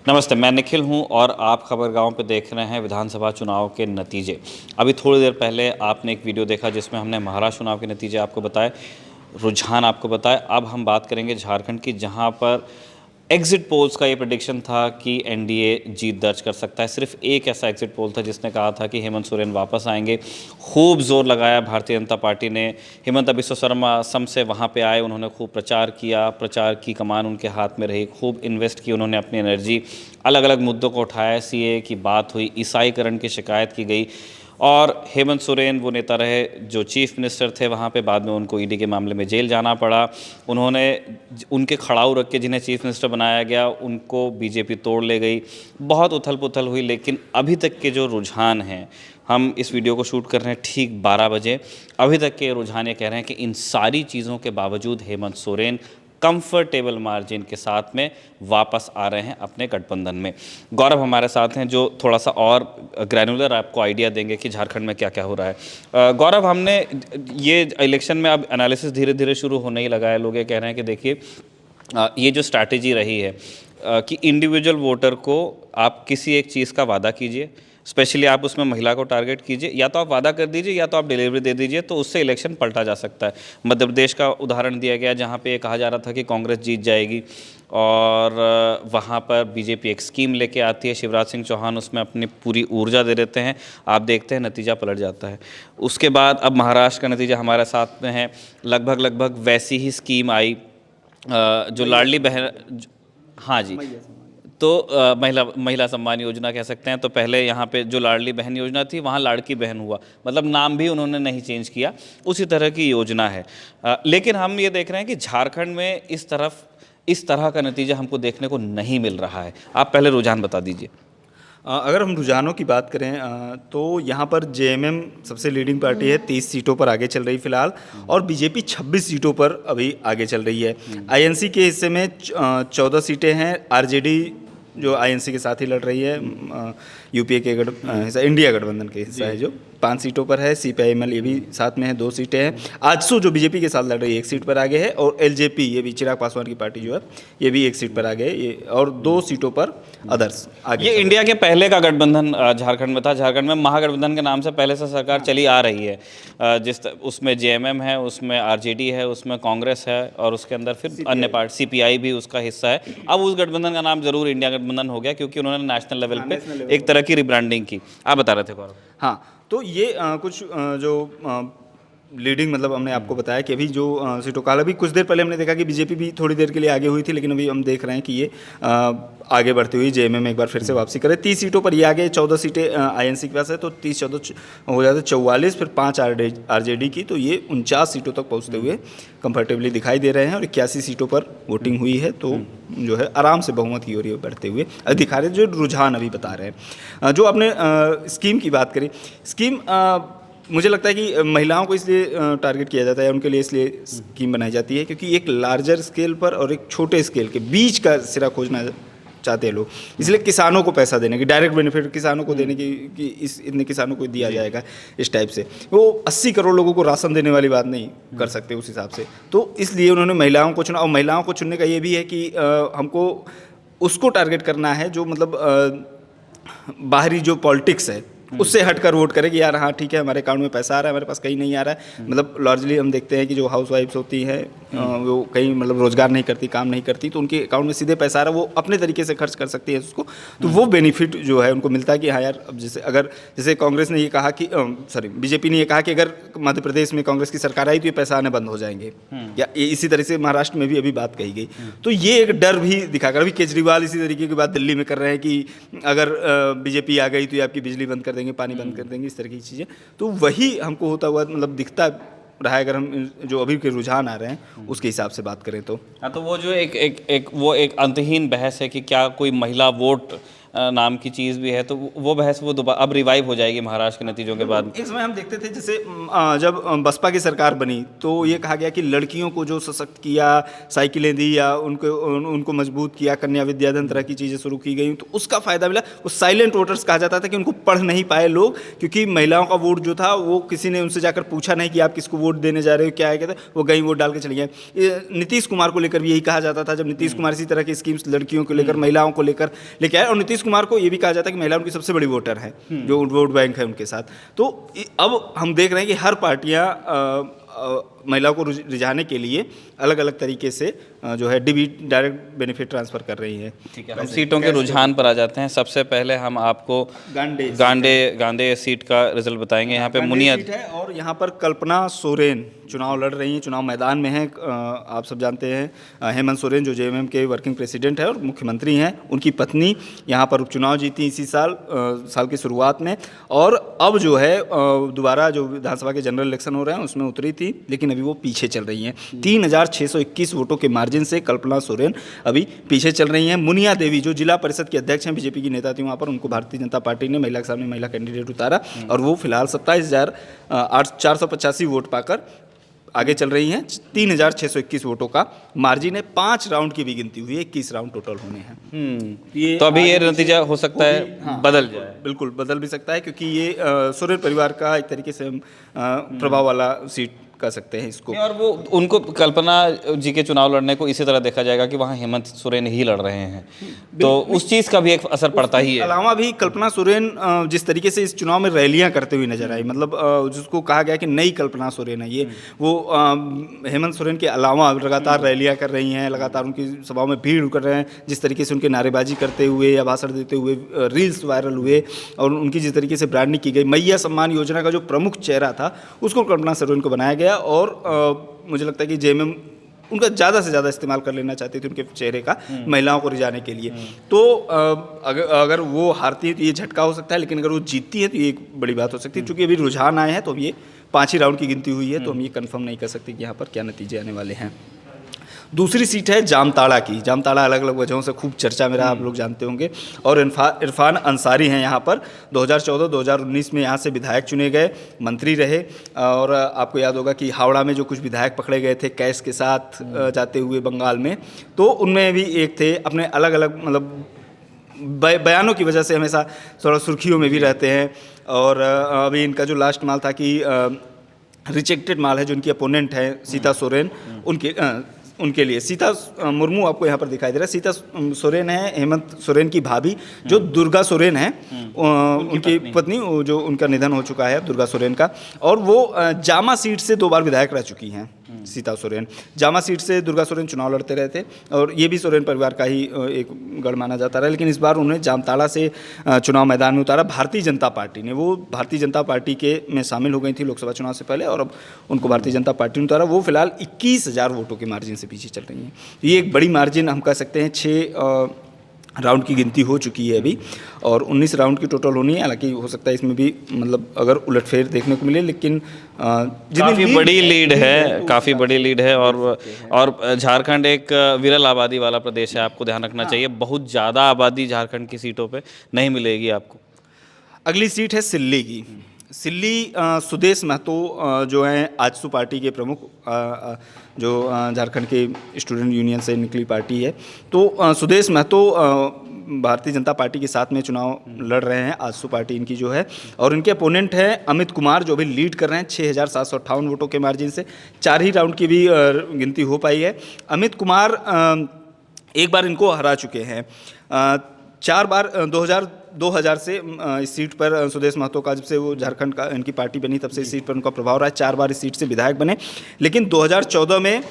नमस्ते, मैं निखिल हूं और आप खबरगांव पे देख रहे हैं विधानसभा चुनाव के नतीजे। अभी थोड़ी देर पहले आपने एक वीडियो देखा जिसमें हमने महाराष्ट्र चुनाव के नतीजे आपको बताए, रुझान आपको बताए। अब हम बात करेंगे झारखंड की, जहां पर एग्जिट पोल्स का ये प्रेडिक्शन था कि एनडीए जीत दर्ज कर सकता है। सिर्फ एक ऐसा एग्जिट पोल था जिसने कहा था कि हेमंत सोरेन वापस आएंगे। खूब जोर लगाया भारतीय जनता पार्टी ने। हेमंत बिस्व शर्मा असम से वहाँ पे आए, उन्होंने खूब प्रचार किया, प्रचार की कमान उनके हाथ में रही, खूब इन्वेस्ट की उन्होंने अपनी एनर्जी, अलग अलग मुद्दों को उठाया। सीए की बात हुई, ईसाईकरण की शिकायत की गई। और हेमंत सोरेन वो नेता रहे जो चीफ मिनिस्टर थे वहाँ पे, बाद में उनको ईडी के मामले में जेल जाना पड़ा। उन्होंने उनके खड़ाऊ रख के जिन्हें चीफ मिनिस्टर बनाया गया उनको बीजेपी तोड़ ले गई। बहुत उथल पुथल हुई, लेकिन अभी तक के जो रुझान हैं, हम इस वीडियो को शूट कर रहे हैं ठीक 12 बजे, अभी तक के रुझान ये कह रहे हैं कि इन सारी चीज़ों के बावजूद हेमंत सोरेन कंफर्टेबल मार्जिन के साथ में वापस आ रहे हैं अपने गठबंधन में। गौरव हमारे साथ हैं जो थोड़ा सा और ग्रैनुलर आपको आइडिया देंगे कि झारखंड में क्या क्या हो रहा है। गौरव, हमने ये इलेक्शन में अब एनालिसिस धीरे धीरे शुरू होने ही लगा है। लोग ये कह रहे हैं कि देखिए, ये जो स्ट्रैटेजी रही है कि इंडिविजुअल वोटर को आप किसी एक चीज़ का वादा कीजिए, स्पेशली आप उसमें महिला को टारगेट कीजिए, या तो आप वादा कर दीजिए या तो आप डिलीवरी दे दीजिए, तो उससे इलेक्शन पलटा जा सकता है। मध्य प्रदेश का उदाहरण दिया गया जहाँ पे कहा जा रहा था कि कांग्रेस जीत जाएगी और वहाँ पर बीजेपी एक स्कीम लेके आती है, शिवराज सिंह चौहान उसमें अपनी पूरी ऊर्जा दे देते हैं, आप देखते हैं नतीजा पलट जाता है। उसके बाद अब महाराष्ट्र का नतीजा हमारे साथ में है, लगभग वैसी ही स्कीम आई जो लाडली बहन। हाँ जी। तो महिला महिला सम्मान योजना कह सकते हैं। तो पहले यहाँ पे जो लाडली बहन योजना थी वहाँ लाड़की बहन हुआ, मतलब नाम भी उन्होंने नहीं चेंज किया, उसी तरह की योजना है। लेकिन हम ये देख रहे हैं कि झारखंड में इस तरह का नतीजा हमको देखने को नहीं मिल रहा है। आप पहले रुझान बता दीजिए। अगर हम रुझानों की बात करें तो यहाँ पर जेएमएम सबसे लीडिंग पार्टी है, 30 सीटों पर आगे चल रही फिलहाल, और बीजेपी 26 सीटों पर अभी आगे चल रही है। आईएनसी के हिस्से में 14 सीटें हैं। आरजेडी जो आईएनसी के साथ ही लड़ रही है, यूपीए के हिस्सा, इंडिया गठबंधन के हिस्सा है, जो 5 सीटों पर है। सीपीआईएमएल ये भी साथ में है, 2 सीटें हैं। आजसू जो बीजेपी के साथ लड़ रही है 1 सीट पर आगे है, और एलजेपी ये भी चिराग पासवान की पार्टी जो है ये भी 1 सीट पर आगे है, ये और 2 सीटों पर अदर्स आगे। ये इंडिया के पहले का गठबंधन झारखंड में था। झारखंड में महागठबंधन के नाम से पहले से सरकार चली आ रही है, उसमें जेएमएम है, उसमें आरजेडी है, उसमें कांग्रेस है, और उसके अंदर फिर अन्य पार्टी सीपीआई भी उसका हिस्सा है। अब उस गठबंधन का नाम जरूर इंडिया गठबंधन हो गया क्योंकि उन्होंने नेशनल लेवल पे एक तरह की रिब्रांडिंग की। आप बता रहे थे गौरव। हाँ, तो ये कुछ जो लीडिंग, मतलब हमने आपको बताया कि अभी जो सीटों का, अभी कुछ देर पहले हमने देखा कि बीजेपी भी थोड़ी देर के लिए आगे हुई थी, लेकिन अभी हम देख रहे हैं कि ये आगे बढ़ती हुई जेएमएम में एक बार फिर से वापसी करे। 30 सीटों पर ये आगे, 14 सीटें आईएनसी के पास है, तो 30-14 हो जाते 44, फिर 5 आरजेडी की, तो ये 49 सीटों तक पहुंचते हुए कंफर्टेबली दिखाई दे रहे हैं। और 81 सीटों पर वोटिंग हुई है, तो जो है आराम से बहुमत की ओर बढ़ते हुए दिखा रहे हैं। जो रुझान अभी बता रहे हैं, जो आपने स्कीम की बात करी, स्कीम मुझे लगता है कि महिलाओं को इसलिए टारगेट किया जाता है, उनके लिए इसलिए स्कीम बनाई जाती है क्योंकि एक लार्जर स्केल पर और एक छोटे स्केल के बीच का सिरा खोजना चाहते हैं लोग। इसलिए किसानों को पैसा देने की, डायरेक्ट बेनिफिट किसानों को देने की, कि इतने किसानों को दिया जाएगा इस टाइप से। वो 80 करोड़ लोगों को राशन देने वाली बात नहीं कर सकते उस हिसाब से, तो इसलिए उन्होंने महिलाओं को चुना। और महिलाओं को चुनने का ये भी है कि हमको उसको टारगेट करना है जो मतलब बाहरी जो पॉलिटिक्स है उससे हटकर वोट करे कि यार हाँ ठीक है, हमारे अकाउंट में पैसा आ रहा है, हमारे पास कहीं नहीं आ रहा है। मतलब लार्जली हम देखते हैं कि जो हाउस वाइफ्स होती हैं वो कहीं मतलब रोजगार नहीं करती, काम नहीं करती, तो उनके अकाउंट में सीधे पैसा आ रहा है, वो अपने तरीके से खर्च कर सकती है उसको, तो वो बेनिफिट जो है उनको मिलता है कि हाँ यार, अब जैसे कांग्रेस ने ये कहा कि बीजेपी ने ये कहा कि अगर मध्य प्रदेश में कांग्रेस की सरकार आई तो ये पैसा आने बंद हो जाएंगे, या इसी तरह से महाराष्ट्र में भी अभी बात कही गई। तो ये एक डर भी दिखाकर अभी केजरीवाल इसी तरीके की बात दिल्ली में कर रहे हैं कि अगर बीजेपी आ गई तो ये आपकी बिजली बंद कर देंगे, पानी बंद कर देंगे, इस तरह की चीज़ें। तो वही हमको होता हुआ मतलब दिखता रहा है, अगर हम जो अभी के रुझान आ रहे हैं उसके हिसाब से बात करें तो। हाँ, तो वो जो एक अंतहीन बहस है कि क्या कोई महिला वोट नाम की चीज़ भी है, तो वो बहस वो दोबारा अब रिवाइव हो जाएगी महाराष्ट्र के नतीजों के बाद। एक समय हम देखते थे जैसे जब बसपा की सरकार बनी तो ये कहा गया कि लड़कियों को जो सशक्त किया, साइकिलें दी या उनको मजबूत किया, कन्या विद्याधन तरह की चीज़ें शुरू की गई, तो उसका फ़ायदा मिला। उस साइलेंट वोटर्स कहा जाता था कि उनको पढ़ नहीं पाए लोग, क्योंकि महिलाओं का वोट जो था वो किसी ने उनसे जाकर पूछा नहीं कि आप किसको वोट देने जा रहे हो, क्या है, कहते वो गई वोट डाल के चली गए। नीतीश कुमार को लेकर भी यही कहा जाता था, जब नीतीश कुमार इसी तरह की स्कीम्स लड़कियों को लेकर, महिलाओं को लेकर लेके आए, और नीतीश कुमार को ये भी कहा जाता है कि महिला उनकी सबसे बड़ी वोटर है, जो वोट बैंक है उनके साथ। तो अब हम देख रहे हैं कि हर पार्टियां महिलाओं को रिझाने के लिए अलग अलग तरीके से जो है डीबी डायरेक्ट बेनिफिट ट्रांसफर कर रही है। ठीक है, हम सीटों के रुझान पर आ जाते हैं। सबसे पहले हम आपको गांडे सीट का रिजल्ट बताएंगे। यहाँ पे मुनिया सीट है और यहाँ पर कल्पना सोरेन चुनाव लड़ रही हैं, चुनाव मैदान में हैं। आप सब जानते हैं हेमंत सोरेन जो जेएमएम के वर्किंग प्रेसिडेंट है और मुख्यमंत्री हैं, उनकी पत्नी यहाँ पर उपचुनाव जीती इसी साल की शुरुआत में, और अब जो है दोबारा जो विधानसभा के जनरल इलेक्शन हो रहे हैं उसमें उतरी थी, लेकिन अभी वो पीछे चल रही हैं। 3621 वोटों के मार्जिन से कल्पना सोरेन अभी पीछे चल रही हैं। मुनिया देवी जो जिला परिषद की अध्यक्ष हैं, बीजेपी की नेता थी वहाँ पर, उनको भारतीय जनता पार्टी ने महिला के सामने महिला कैंडिडेट उतारा और वो फिलहाल 27,485 वोट पाकर आगे चल रही हैं। 3621 वोटों का मार्जिन है। 5 राउंड की भी गिनती हुई है, 21 राउंड टोटल होने हैं। तो अभी ये नतीजा हो सकता है बदल जाए, बिल्कुल बदल भी सकता है, क्योंकि ये सोरेन परिवार का एक तरीके से प्रभाव वाला सीट कह सकते हैं इसको। और वो उनको कल्पना जी के चुनाव लड़ने को इसी तरह देखा जाएगा कि वहाँ हेमंत सोरेन ही लड़ रहे हैं, तो उस चीज़ का भी एक असर पड़ता ही है। अलावा भी कल्पना सोरेन जिस तरीके से इस चुनाव में रैलियां करते हुए नजर आई, मतलब जिसको कहा गया कि नई कल्पना सोरेन है ये, वो हेमंत सोरेन के अलावा लगातार रैलियां कर रही हैं, लगातार उनकी सभाओं में भीड़ कर रहे हैं, जिस तरीके से उनके नारेबाजी करते हुए या भाषण देते हुए रील्स वायरल हुए, और उनकी जिस तरीके से ब्रांडिंग की गई। मैया सम्मान योजना का जो प्रमुख चेहरा था उसको कल्पना सोरेन को बनाया गया, और मुझे लगता है कि जेएमएम उनका ज़्यादा से ज़्यादा इस्तेमाल कर लेना चाहती थी उनके चेहरे का महिलाओं को रिझाने के लिए। तो अगर वो हारती है तो ये झटका हो सकता है, लेकिन अगर वो जीतती है तो ये एक बड़ी बात हो सकती है। क्योंकि अभी रुझान आए हैं तो अब ये 5 ही राउंड की गिनती हुई है, तो हम ये कंफर्म नहीं कर सकते कि यहाँ पर क्या नतीजे आने वाले हैं। दूसरी सीट है जामताड़ा की। जामताड़ा अलग अलग वजहों से खूब चर्चा में रहा, आप लोग जानते होंगे, और इरफान अंसारी हैं यहाँ पर। 2014-2019 में यहाँ से विधायक चुने गए, मंत्री रहे, और आपको याद होगा कि हावड़ा में जो कुछ विधायक पकड़े गए थे कैश के साथ जाते हुए बंगाल में, तो उनमें भी एक थे। अपने अलग अलग मतलब बयानों की वजह से हमेशा थोड़ा सुर्खियों में भी रहते हैं। और अभी इनका जो लास्ट माल था कि रिजेक्टेड माल है, जो उनकी अपोनेंट है सीता सोरेन, उनके लिए सीता मुर्मू आपको यहाँ पर दिखाई दे रहा है। सीता सोरेन है हेमंत सोरेन की भाभी, जो दुर्गा सोरेन है उनकी पत्नी, जो उनका निधन हो चुका है दुर्गा सोरेन का, और वो जामा सीट से 2 बार विधायक रह चुकी हैं। सीता सोरेन जामा सीट से दुर्गा सोरेन चुनाव लड़ते रहे थे, और ये भी सोरेन परिवार का ही एक गढ़ माना जाता रहा, लेकिन इस बार उन्हें जामताड़ा से चुनाव मैदान में उतारा भारतीय जनता पार्टी ने। वो भारतीय जनता पार्टी के में शामिल हो गई थी लोकसभा चुनाव से पहले, और अब उनको भारतीय जनता पार्टी ने उतारा। वो फिलहाल 21,000 वोटों के मार्जिन से पीछे चल रही हैं। ये एक बड़ी मार्जिन हम कह सकते हैं। 6 राउंड की गिनती हो चुकी है अभी, और 19 राउंड की टोटल होनी है। हालांकि हो सकता है इसमें भी मतलब अगर उलटफेर देखने को मिले, लेकिन काफ़ी बड़ी लीड है, काफ़ी बड़ी लीड है। और झारखंड एक विरल आबादी वाला प्रदेश है, आपको ध्यान रखना चाहिए। बहुत ज़्यादा आबादी झारखंड की सीटों पे नहीं मिलेगी आपको। अगली सीट है सिल्ली की। सिल्ली सुदेश महतो जो हैं आजसू पार्टी के प्रमुख, जो झारखंड के स्टूडेंट यूनियन से निकली पार्टी है, तो सुदेश महतो भारतीय जनता पार्टी के साथ में चुनाव लड़ रहे हैं। आजसू पार्टी इनकी जो है, और इनके अपोनेंट हैं अमित कुमार, जो अभी लीड कर रहे हैं 6,758 वोटों के मार्जिन से। 4 ही राउंड की भी गिनती हो पाई है। अमित कुमार एक बार इनको हरा चुके हैं, 4 बार 2000 से इस सीट पर सुदेश महतो का, जब से वो झारखंड का इनकी पार्टी बनी तब से इस सीट पर उनका प्रभाव रहा है। 4 बार इस सीट से विधायक बने, लेकिन 2014 में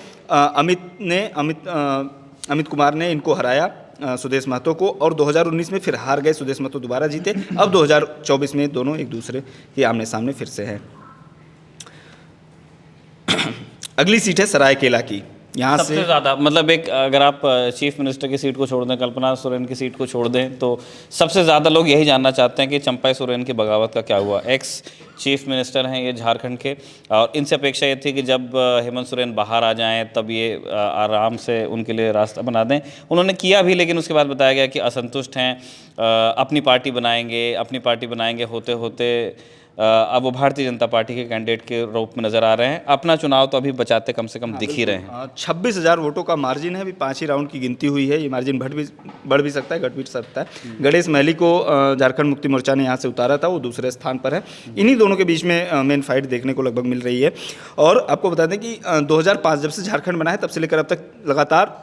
अमित कुमार ने इनको हराया, सुदेश महतो को, और 2019 में फिर हार गए। सुदेश महतो दोबारा जीते। अब 2024 में दोनों एक दूसरे के आमने सामने फिर से हैं। अगली सीट है सरायकेला की। यहाँ सबसे से ज़्यादा मतलब एक अगर आप चीफ मिनिस्टर की सीट को छोड़ दें, कल्पना सोरेन की सीट को छोड़ दें, तो सबसे ज़्यादा लोग यही जानना चाहते हैं कि चंपई सोरेन की बगावत का क्या हुआ। एक्स चीफ मिनिस्टर हैं ये झारखंड के, और इनसे अपेक्षा ये थी कि जब हेमंत सोरेन बाहर आ जाएं तब ये आराम से उनके लिए रास्ता बना दें। उन्होंने किया भी, लेकिन उसके बाद बताया गया कि असंतुष्ट हैं, अपनी पार्टी बनाएंगे होते होते अब वो भारतीय जनता पार्टी के कैंडिडेट के रूप में नजर आ रहे हैं। अपना चुनाव तो अभी बचाते कम से कम दिख ही रहे हैं। 26,000 वोटों का मार्जिन है, अभी 5 ही राउंड की गिनती हुई है। ये मार्जिन बढ़ भी सकता है, घट भी सकता है। गणेश महली को झारखंड मुक्ति मोर्चा ने यहाँ से उतारा था, वो दूसरे स्थान पर है। इन्हीं दोनों के बीच में मेन फाइट देखने को लगभग मिल रही है। और आपको बता दें कि 2005 जब से झारखंड बना है तब से लेकर अब तक लगातार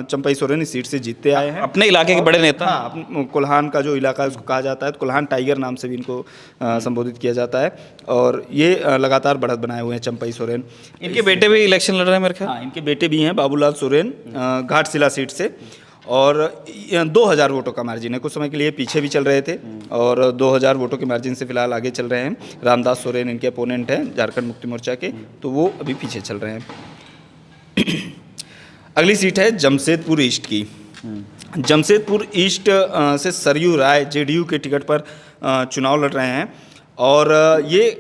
चंपई सोरेन इस सीट से जीतते आए हैं। अपने इलाके के बड़े नेता। हाँ, कोल्हान का जो इलाका है उसको कहा जाता है, तो कोल्हान टाइगर नाम से भी इनको संबोधित किया जाता है। और ये लगातार बढ़त बनाए हुए हैं चंपई सोरेन। इनके बेटे भी इलेक्शन लड़ रहे हैं मेरे ख्याल। हाँ, इनके बेटे भी हैं, बाबूलाल सोरेन घाटशिला सीट से। और 2000 वोटों का मार्जिन है। कुछ समय के लिए पीछे भी चल रहे थे और 2000 वोटों के मार्जिन से फिलहाल आगे चल रहे हैं। रामदास सोरेन इनके अपोनेंट हैं झारखंड मुक्ति मोर्चा के, तो वो अभी पीछे चल रहे हैं। अगली सीट है जमशेदपुर ईस्ट की। जमशेदपुर ईस्ट से सरयू राय जेडीयू के टिकट पर चुनाव लड़ रहे हैं। और ये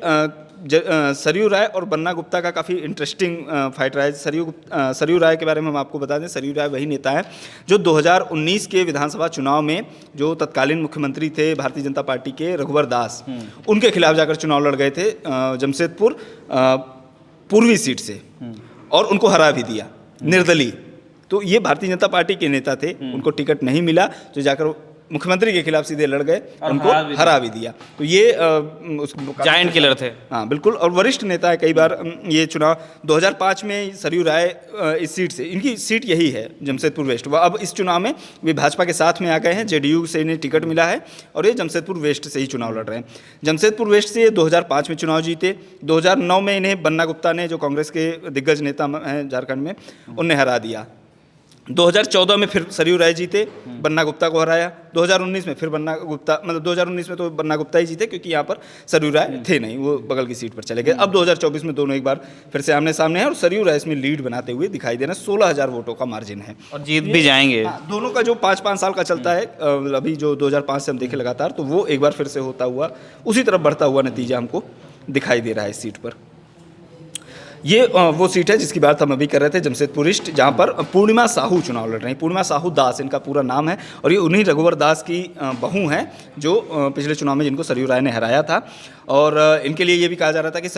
सरयू राय और बन्ना गुप्ता का काफ़ी इंटरेस्टिंग फाइट रहा है। सरयू राय के बारे में हम आपको बता दें, सरयू राय वही नेता है जो 2019 के विधानसभा चुनाव में जो तत्कालीन मुख्यमंत्री थे भारतीय जनता पार्टी के रघुवर दास, उनके खिलाफ जाकर चुनाव लड़ गए थे जमशेदपुर पूर्वी सीट से, और उनको हरा भी दिया निर्दलीय। तो ये भारतीय जनता पार्टी के नेता थे, उनको टिकट नहीं मिला तो जाकर मुख्यमंत्री के खिलाफ सीधे लड़ गए, उनको हरा भी दिया। तो ये जायंट किलर थे। हाँ बिल्कुल, और वरिष्ठ नेता है। कई बार ये चुनाव 2005 में सरयू राय इस सीट से, इनकी सीट यही है जमशेदपुर वेस्ट, वह अब इस चुनाव में वे भाजपा के साथ में आ गए हैं, जेडीयू से इन्हें टिकट मिला है और ये जमशेदपुर वेस्ट से ही चुनाव लड़ रहे हैं। जमशेदपुर वेस्ट से 2005 में चुनाव जीते। 2009 में इन्हें बन्ना गुप्ता ने, जो कांग्रेस के दिग्गज नेता हैं झारखंड में, उनने हरा दिया। 2014 में फिर सरयू राय जीते, बन्ना गुप्ता को हराया। 2019 में फिर बन्ना गुप्ता, मतलब 2019 में तो बन्ना गुप्ता ही जीते क्योंकि यहाँ पर सरयू राय थे नहीं, वो बगल की सीट पर चले गए। अब 2024 में दोनों एक बार फिर से आमने सामने हैं और सरयू राय इसमें लीड बनाते हुए दिखाई दे रहे हैं। 16,000 वोटों का मार्जिन है और जीत भी जाएंगे। दोनों का जो 5-5 साल का चलता है, अभी जो 2005 से हम देखे लगातार, तो वो एक बार फिर से होता हुआ उसी तरफ बढ़ता हुआ नतीजा हमको दिखाई दे रहा है इस सीट पर। ये वो सीट है जिसकी बात हम अभी कर रहे थे, जमशेदपुर ईस्ट, जहाँ पर पूर्णिमा साहू चुनाव लड़ रही हैं। पूर्णिमा साहू दास इनका पूरा नाम है और ये उन्हीं रघुवर दास की बहू हैं जो पिछले चुनाव में जिनको सरयू राय ने हराया था। और इनके लिए ये भी कहा जा रहा था कि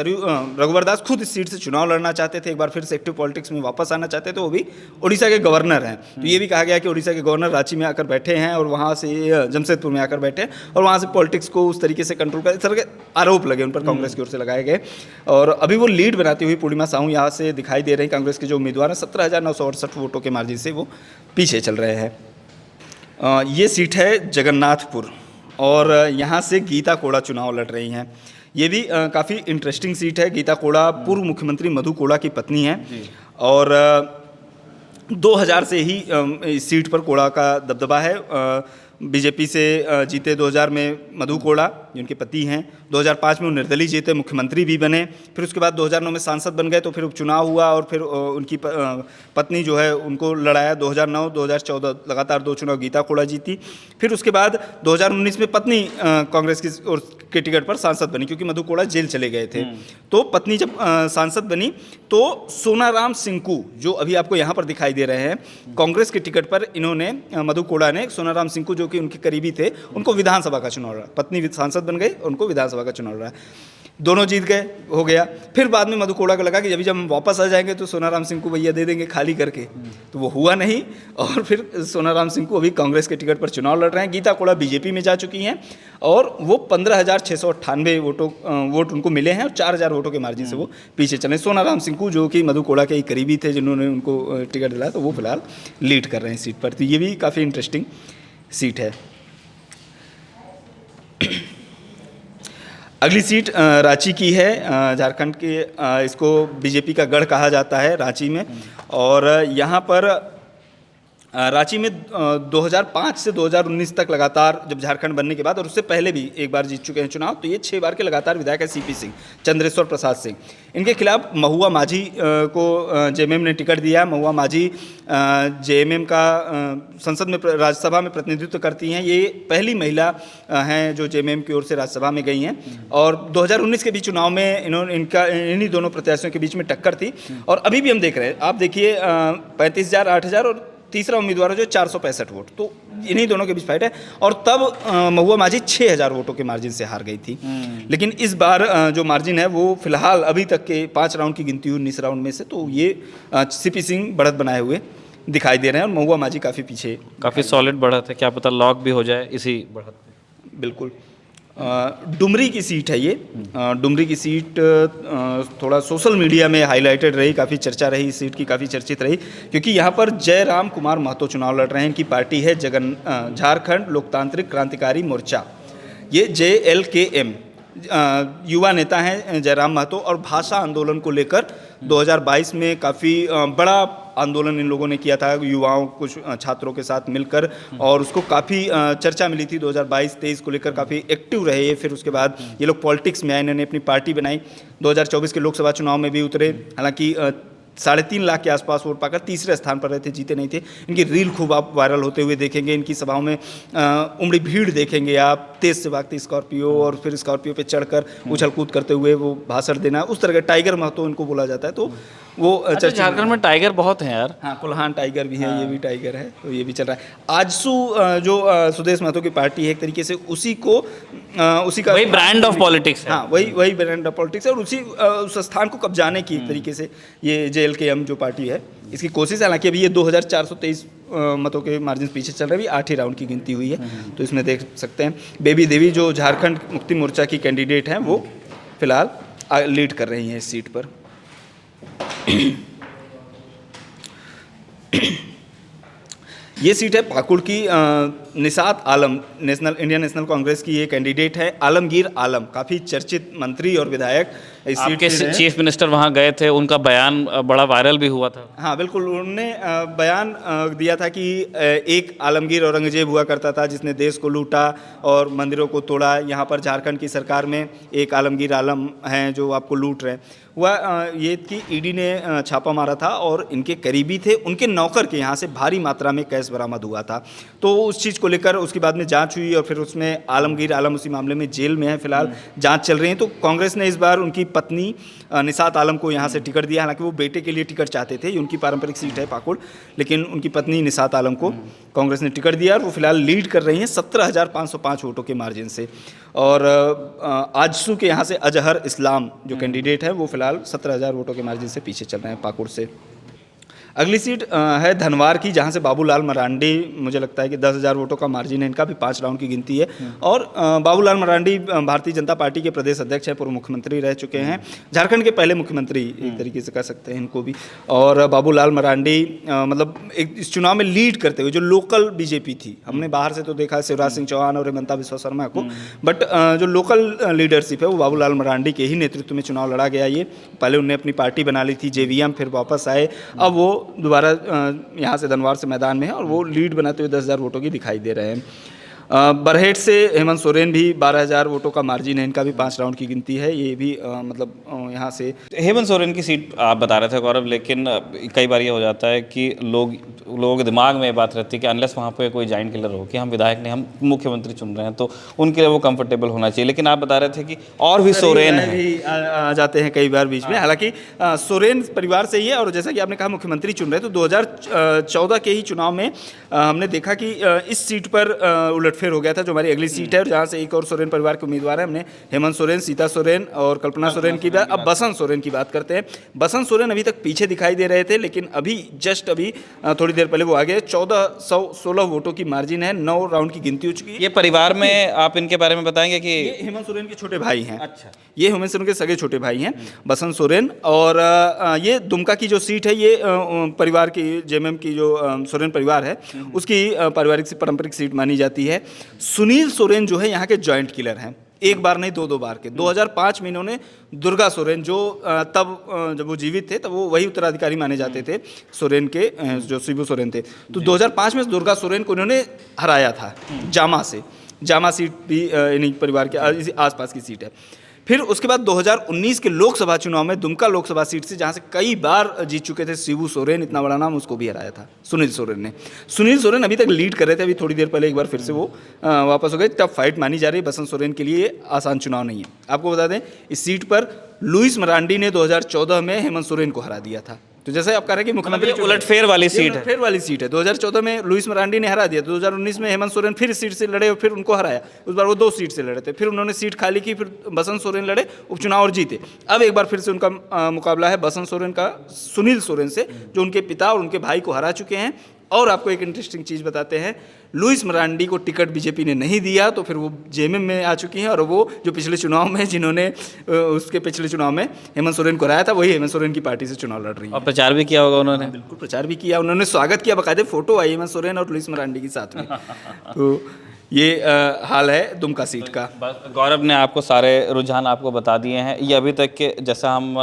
रघुवर दास खुद इस सीट से चुनाव लड़ना चाहते थे, एक बार फिर से एक्टिव पॉलिटिक्स में वापस आना चाहते थे। वो भी उड़ीसा के गवर्नर हैं, तो ये भी कहा गया कि उड़ीसा के गवर्नर रांची में आकर बैठे हैं और वहाँ से जमशेदपुर में आकर बैठे और वहाँ से पॉलिटिक्स को उस तरीके से कंट्रोल कर, इस तरह के आरोप लगे उन पर कांग्रेस की ओर से लगाए गए। और अभी वो लीड बनाती हुई पूर्णिमा साहू यहाँ से दिखाई दे रही। कांग्रेस के जो उम्मीदवार हैं 17,968 वोटों के मार्जिन से वो पीछे चल रहे हैं। ये सीट है जगन्नाथपुर और यहाँ से गीता कोड़ा चुनाव लड़ रही हैं। ये भी काफ़ी इंटरेस्टिंग सीट है। गीता कोड़ा पूर्व मुख्यमंत्री मधु कोड़ा की पत्नी है और 2000 से ही इस सीट पर कोड़ा का दबदबा है। बीजेपी से जीते 2000 में मधु कोड़ा, जिनके पति हैं। 2005 में वो निर्दलीय जीते, मुख्यमंत्री भी बने। फिर उसके बाद 2009 में सांसद बन गए, तो फिर उपचुनाव हुआ और फिर उनकी पत्नी जो है उनको लड़ाया। 2009, 2014 लगातार 2 चुनाव गीता कोड़ा जीती। फिर उसके बाद 2019 में पत्नी कांग्रेस की ओर के टिकट पर सांसद बनी, क्योंकि मधु कोड़ा जेल चले गए थे। तो पत्नी जब सांसद बनी तो सोनाराम सिंकू, जो अभी आपको यहाँ पर दिखाई दे रहे हैं, कांग्रेस के टिकट पर इन्होंने, मधु कोड़ा ने सोनाराम सिंकू जो कि उनके करीबी थे, उनको विधानसभा का चुनाव लड़ा। पत्नी सांसद बन गई, उनको विधानसभा का चुनाव लड़ा। दोनों जीत गए, हो गया। फिर बाद में मधु कोड़ा को लगा कि जब हम वापस आ जाएंगे तो सोनाराम सिंह को भैया दे देंगे खाली करके, तो वो हुआ नहीं। और फिर सोनाराम सिंह को अभी कांग्रेस के टिकट पर चुनाव लड़ रहे हैं। गीता कोड़ा बीजेपी में जा चुकी हैं और वो 15,698 वोट उनको मिले हैं और 4,000 वोटों के मार्जिन से वो पीछे चले। सोनाराम सिंह को, जो कि मधु कोड़ा के ही करीबी थे, जिन्होंने उनको टिकट दिलाया, तो वो फिलहाल लीड कर रहे हैं सीट पर। तो ये भी काफ़ी इंटरेस्टिंग सीट है। अगली सीट रांची की है, झारखंड के, इसको बीजेपी का गढ़ कहा जाता है रांची में। और यहाँ पर रांची में 2005 से 2019 तक लगातार, जब झारखंड बनने के बाद, और उससे पहले भी एक बार जीत चुके हैं चुनाव, तो ये 6 बार के लगातार विधायक है सीपी सिंह, चंद्रेश्वर प्रसाद सिंह। इनके खिलाफ महुआ माझी को जेएमएम ने टिकट दिया। महुआ माझी जेएमएम का संसद में, राज्यसभा में प्रतिनिधित्व करती हैं। ये पहली महिला हैं जो जेएमएम की ओर से राज्यसभा में गई हैं। और 2019 के भी चुनाव में इन्हीं दोनों प्रत्याशियों के बीच में टक्कर थी। और अभी भी हम देख रहे हैं, आप देखिए 35,000, 8,000 और तीसरा उम्मीदवार है जो 465 वोट, तो इन्हीं दोनों के बीच फाइट है। और तब महुआ माझी 6,000 वोटों के मार्जिन से हार गई थी। लेकिन इस बार जो मार्जिन है वो फिलहाल अभी तक के 5 राउंड की गिनती हुई 19 राउंड में से, तो ये सीपी सिंह बढ़त बनाए हुए दिखाई दे रहे हैं और महुआ माझी काफ़ी पीछे, काफ़ी सॉलिड बढ़त है। क्या पता लॉक भी हो जाए इसी बढ़त में। बिल्कुल। डुमरी की सीट है ये। डुमरी की सीट थोड़ा सोशल मीडिया में हाईलाइटेड रही, काफ़ी चर्चा रही इस सीट की, काफ़ी चर्चित रही, क्योंकि यहाँ पर जयराम कुमार महतो चुनाव लड़ रहे हैं। इनकी पार्टी है झारखंड लोकतांत्रिक क्रांतिकारी मोर्चा, ये JLKM। युवा नेता हैं जयराम महतो, और भाषा आंदोलन को लेकर 2022 में काफ़ी बड़ा आंदोलन इन लोगों ने किया था, युवाओं, कुछ छात्रों के साथ मिलकर, और उसको काफ़ी चर्चा मिली थी। 2022-23 को लेकर काफ़ी एक्टिव रहे ये। फिर उसके बाद ये लोग पॉलिटिक्स में आए, इन्होंने अपनी पार्टी बनाई। 2024 के लोकसभा चुनाव में भी उतरे, हालांकि 3.5 लाख के आसपास वोट पाकर तीसरे स्थान पर रहे थे, जीते नहीं थे। इनकी रील खूब आप वायरल होते हुए देखेंगे। इनकी सभाओं में उमड़ी भीड़ देखेंगे आप, तेज से भागती स्कॉर्पियो, और फिर स्कॉर्पियो पे चढ़कर उछल कूद करते हुए वो भाषण देना, उस तरह का टाइगर महतो इनको बोला जाता है। तो वो झारखंड में टाइगर बहुत हैं यार। हाँ, कुल्हान टाइगर भी है, ये भी टाइगर है, तो ये भी चल रहा है। आजसू जो सुदेश महतो की पार्टी है, एक तरीके से उसी का वही ब्रांड ऑफ पॉलिटिक्स है। हाँ, वही ब्रांड ऑफ पॉलिटिक्स है, और उस स्थान को कब्जाने की एक तरीके से ये JLKM जो पार्टी है, इसकी कोशिश है। हालांकि अभी ये 2,423 मतों के मार्जिन पीछे चल रहे हैं। 8 ही राउंड की गिनती हुई है, तो इसमें देख सकते हैं बेबी देवी जो झारखंड मुक्ति मोर्चा की कैंडिडेट हैं, वो फिलहाल लीड कर रही हैं इस सीट पर। ये सीट है पाकुड़ की। निसात आलम, इंडियन नेशनल कांग्रेस की ये कैंडिडेट है। आलमगीर आलम, काफ़ी चर्चित मंत्री और विधायक इस सीट आपके चीफ मिनिस्टर वहाँ गए थे, उनका बयान बड़ा वायरल भी हुआ था। हाँ बिल्कुल, उन्होंने बयान दिया था कि एक आलमगीर औरंगजेब हुआ करता था जिसने देश को लूटा और मंदिरों को तोड़ा। यहाँ पर झारखंड की सरकार में एक आलमगीर आलम हैं जो आपको लूट रहे हैं। वह ये कि ईडी ने छापा मारा था और इनके करीबी थे, उनके नौकर के यहाँ से भारी मात्रा में कैश बरामद हुआ था। तो उस चीज़ को लेकर उसके बाद में जांच हुई, और फिर उसमें आलमगीर आलम उसी मामले में जेल में है, फिलहाल जांच चल रही है। तो कांग्रेस ने इस बार उनकी पत्नी निसात आलम को यहाँ से टिकट दिया। हालांकि वो बेटे के लिए टिकट चाहते थे, ये उनकी पारंपरिक सीट है पाकुड़, लेकिन उनकी पत्नी निसात आलम को कांग्रेस ने टिकट दिया, और वो फिलहाल लीड कर रही हैं 17,505 वोटों के मार्जिन से। और आजसू के यहाँ से अजहर इस्लाम जो कैंडिडेट है, वो फिलहाल 17,000 वोटों के मार्जिन से पीछे चल रहे हैं पाकुड़ से। अगली सीट है धनवार की, जहां से बाबूलाल मरांडी, मुझे लगता है कि 10,000 वोटों का मार्जिन है इनका, भी 5 राउंड की गिनती है। और बाबूलाल मरांडी भारतीय जनता पार्टी के प्रदेश अध्यक्ष हैं, पूर्व मुख्यमंत्री रह चुके हैं, झारखंड के पहले मुख्यमंत्री एक तरीके से कह सकते हैं इनको भी। और बाबूलाल मरांडी मतलब इस चुनाव में लीड करते हुए, जो लोकल बीजेपी थी, हमने बाहर से तो देखा शिवराज सिंह चौहान और हेमंता बिस्वा शर्मा को, बट जो लोकल लीडरशिप है वो बाबूलाल मरांडी के ही नेतृत्व में चुनाव लड़ा गया। ये पहले उन्होंने अपनी पार्टी बना ली थी JVM, फिर वापस आए, अब वो दोबारा यहाँ से धनवार से मैदान में है, और वो लीड बनाते हुए 10,000 वोटों की दिखाई दे रहे हैं। बरहेट से हेमंत सोरेन भी 12,000 वोटों का मार्जिन है, इनका भी 5 राउंड की गिनती है। ये भी मतलब यहाँ से हेमंत सोरेन की सीट आप बता रहे थे गौरव, लेकिन कई बार ये हो जाता है कि लोगों के दिमाग में ये बात रहती है कि अनलेस वहाँ पे कोई जाइंट किलर हो कि हम विधायक नहीं, हम मुख्यमंत्री चुन रहे हैं, तो उनके लिए वो कंफर्टेबल होना चाहिए। लेकिन आप बता रहे थे कि और भी सोरेन भी आ जाते हैं कई बार बीच में। हालांकि सोरेन परिवार से ही है, और जैसा कि आपने कहा मुख्यमंत्री चुन रहे हैं, तो 2014 के ही चुनाव में हमने देखा कि इस सीट पर उलटफेर हो गया था, जो हमारी अगली सीट है, और जहाँ से एक और सोरेन परिवार के उम्मीदवार है। हमने हेमंत सोरेन, सीता सोरेन और कल्पना सोरेन की बात, अब बसंत सोरेन की बात करते हैं। बसंत सोरेन अभी तक पीछे दिखाई दे रहे थे, लेकिन अभी जस्ट अभी थोड़ी देर पहले वो आगे 1416 वोटों की मार्जिन है, 9 राउंड की गिनती हो चुकी है। ये परिवार में आप इनके बारे में बताएंगे कि ये हेमंत सोरेन के छोटे भाई हैं। अच्छा, ये हेमंत सोरेन के सगे छोटे भाई हैं, बसंत सोरेन। और ये दुमका की जो सीट है, ये परिवार की JMM की जो सोरेन परिवार है, उसकी पारिवारिक से पारंपरिक सीट मानी जाती है। सुनील सोरेन जो है यहाँ के जॉइंट किलर हैं, एक बार नहीं, दो बार के। 2005 में इन्होंने दुर्गा सोरेन, जो तब जब वो जीवित थे तब वो वही उत्तराधिकारी माने जाते थे सोरेन के, जो शिबू सोरेन थे। तो 2005 में दुर्गा सोरेन को इन्होंने हराया था जामा से। जामा सीट भी इन्हीं परिवार के आसपास की सीट है। फिर उसके बाद 2019 के लोकसभा चुनाव में दुमका लोकसभा सीट से, जहाँ से कई बार जीत चुके थे शिबू सोरेन, इतना बड़ा नाम, उसको भी हराया था सुनील सोरेन ने। सुनील सोरेन अभी तक लीड कर रहे थे, अभी थोड़ी देर पहले एक बार फिर से वो वापस हो गए। टफ फाइट मानी जा रही है, बसंत सोरेन के लिए आसान चुनाव नहीं है। आपको बता दें, इस सीट पर लुइस मरांडी ने 2014 में हेमंत सोरेन को हरा दिया था। तो जैसे आप कह रहे हैं कि मुख्यमंत्री उलटफेर वाली सीट है, उलटफेर वाली सीट है। 2014 में लुइस मरांडी ने हरा दिया, 2019 में हेमंत सोरेन फिर इस सीट से लड़े और फिर उनको हराया। उस बार वो 2 सीट से लड़े थे, फिर उन्होंने सीट खाली की, फिर बसंत सोरेन लड़े, उपचुनाव और जीते। अब एक बार फिर से उनका मुकाबला है बसंत सोरेन का सुनील सोरेन से, जो उनके पिता और उनके भाई को हरा चुके हैं। और आपको एक इंटरेस्टिंग चीज़ बताते हैं, लुइस मरांडी को टिकट बीजेपी ने नहीं दिया, तो फिर वो जेएमएम में आ चुकी हैं। और वो जो पिछले चुनाव में, जिन्होंने उसके पिछले चुनाव में हेमंत सोरेन को हराया था, वही हेमंत सोरेन की पार्टी से चुनाव लड़ रही है। और प्रचार भी किया होगा उन्होंने। बिल्कुल प्रचार भी किया, उन्होंने स्वागत किया, बाकायदे फोटो आई हेमंत सोरेन और लुइस मरांडी के साथ में। तो ये हाल है दुमका सीट का। गौरव ने आपको सारे रुझान आपको बता दिए हैं। ये अभी तक के, जैसा हम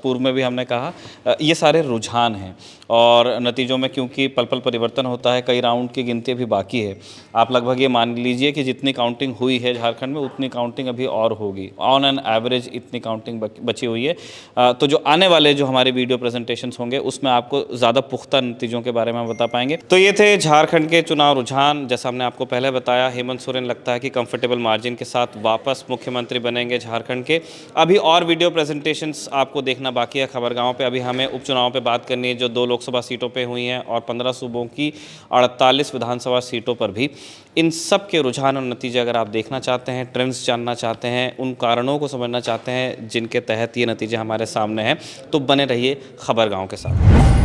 पूर्व में भी हमने कहा, ये सारे रुझान हैं और नतीजों में क्योंकि पल पल परिवर्तन होता है, कई राउंड की गिनती अभी बाकी है। आप लगभग ये मान लीजिए कि जितनी काउंटिंग हुई है झारखंड में, उतनी काउंटिंग अभी और होगी। ऑन एन एवरेज इतनी काउंटिंग बची हुई है। तो जो आने वाले जो हमारे वीडियो प्रेजेंटेशंस होंगे, उसमें आपको ज़्यादा पुख्ता नतीजों के बारे में हम बता पाएंगे। तो ये थे झारखंड के चुनाव रुझान। जैसा हमने आपको पहले बताया, हेमंत सोरेन लगता है कि कंफर्टेबल मार्जिन के साथ वापस मुख्यमंत्री बनेंगे झारखंड के। अभी और वीडियो प्रेजेंटेशंस आपको देखना बाकी है खबरगांव पे। अभी हमें उपचुनाव पे बात करनी है जो 2 लोकसभा सीटों पे हुई हैं और 15 सूबों की 48 विधानसभा सीटों पर भी। इन सब के रुझान और नतीजे अगर आप देखना चाहते हैं, ट्रेंड्स जानना चाहते हैं, उन कारणों को समझना चाहते हैं जिनके तहत ये नतीजे हमारे सामने हैं, तो बने रहिए खबरगांव के साथ।